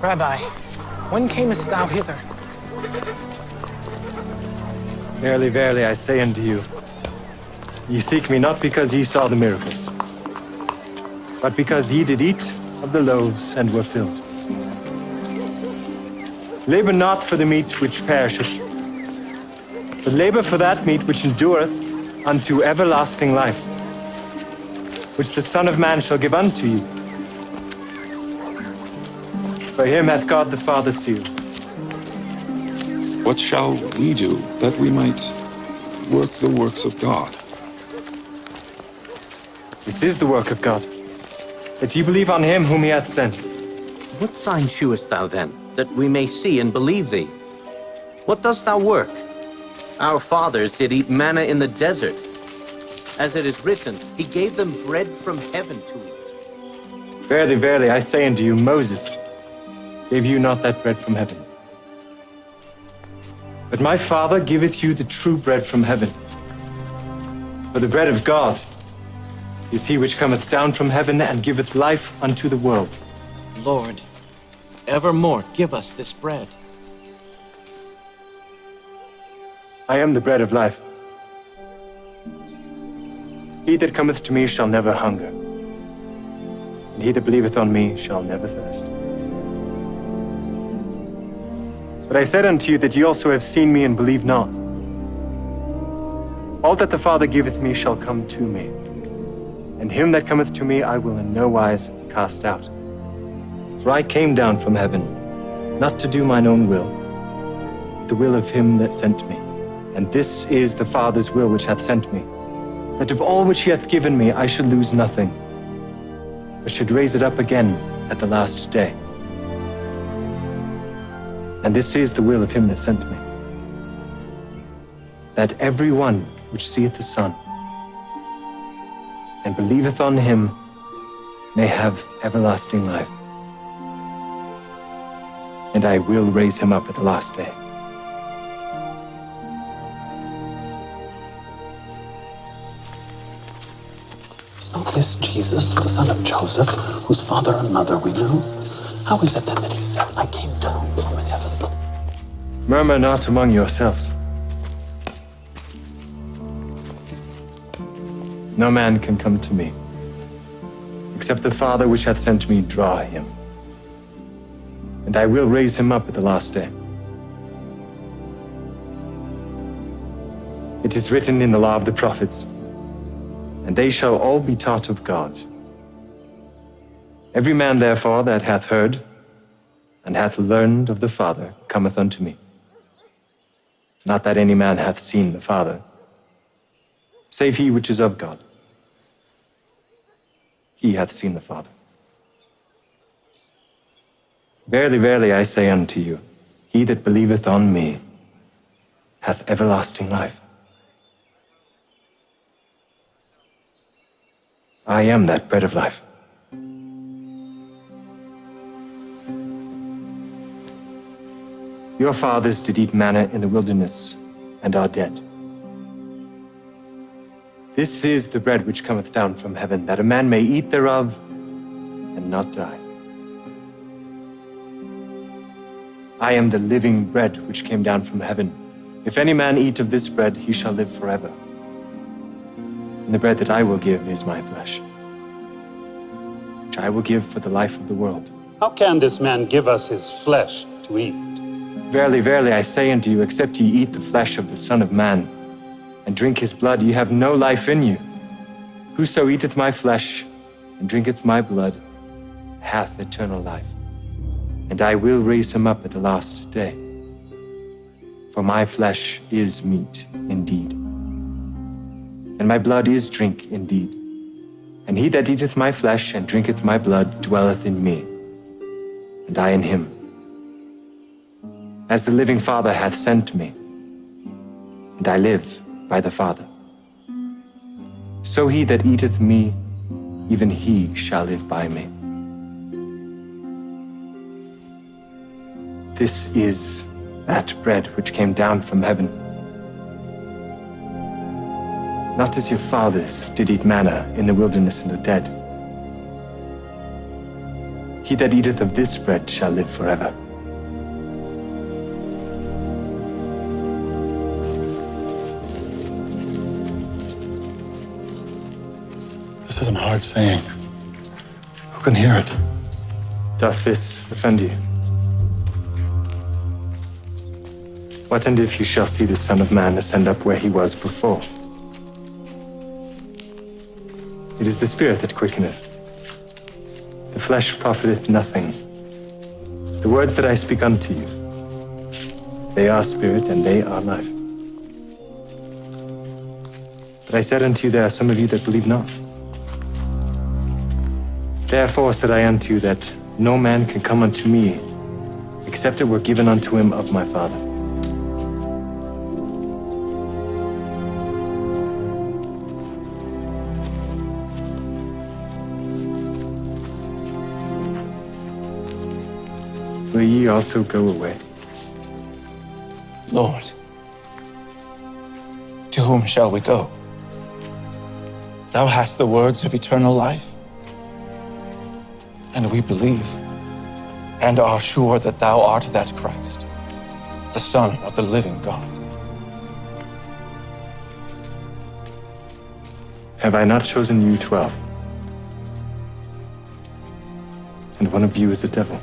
Rabbi, when camest thou hither? Verily, verily, I say unto you, ye seek me not because ye saw the miracles, but because ye did eat of the loaves and were filled. Labor not for the meat which perisheth, but labor for that meat which endureth unto everlasting life, which the Son of Man shall give unto you. For him hath God the Father sealed. What shall we do that we might work the works of God? This is the work of God, that ye believe on him whom he hath sent. What sign shewest thou then, that we may see and believe thee? What dost thou work? Our fathers did eat manna in the desert. As it is written, he gave them bread from heaven to eat. Verily, verily, I say unto you, Moses gave you not that bread from heaven. But my Father giveth you the true bread from heaven. For the bread of God is he which cometh down from heaven and giveth life unto the world. Lord, evermore give us this bread. I am the bread of life. He that cometh to me shall never hunger, and he that believeth on me shall never thirst. But I said unto you that ye also have seen me and believe not. All that the Father giveth me shall come to me, and him that cometh to me I will in no wise cast out. For I came down from heaven, not to do mine own will, but the will of him that sent me. And this is the Father's will which hath sent me, that of all which he hath given me I should lose nothing, but should raise it up again at the last day. And this is the will of him that sent me, that every one which seeth the Son and believeth on him may have everlasting life. And I will raise him up at the last day. Is not this Jesus, the son of Joseph, whose father and mother we know? How is it then that he said, I came down from heaven? Murmur not among yourselves. No man can come to me, except the Father which hath sent me draw him. And I will raise him up at the last day. It is written in the law of the prophets, and they shall all be taught of God. Every man, therefore, that hath heard and hath learned of the Father cometh unto me. Not that any man hath seen the Father, save he which is of God. He hath seen the Father. Verily, verily, I say unto you, he that believeth on me hath everlasting life. I am that bread of life. Your fathers did eat manna in the wilderness and are dead. This is the bread which cometh down from heaven, that a man may eat thereof and not die. I am the living bread which came down from heaven. If any man eat of this bread, he shall live forever. And the bread that I will give is my flesh, which I will give for the life of the world. How can this man give us his flesh to eat? Verily, verily, I say unto you, except ye eat the flesh of the Son of Man, and drink his blood, ye have no life in you. Whoso eateth my flesh, and drinketh my blood, hath eternal life. And I will raise him up at the last day. For my flesh is meat indeed, and my blood is drink indeed. And he that eateth my flesh and drinketh my blood dwelleth in me, and I in him. As the living Father hath sent me, and I live by the Father, so he that eateth me, even he shall live by me. This is that bread which came down from heaven. Not as your fathers did eat manna in the wilderness and are dead. He that eateth of this bread shall live forever. This is an hard saying. Who can hear it? Doth this offend you? What and if you shall see the Son of Man ascend up where he was before? It is the Spirit that quickeneth. The flesh profiteth nothing. The words that I speak unto you, they are spirit and they are life. But I said unto you, there are some of you that believe not. Therefore said I unto you that no man can come unto me, except it were given unto him of my Father. Will ye also go away? Lord, to whom shall we go? Thou hast the words of eternal life, and we believe and are sure that thou art that Christ, the Son of the living God. Have I not chosen you 12? And one of you is a devil.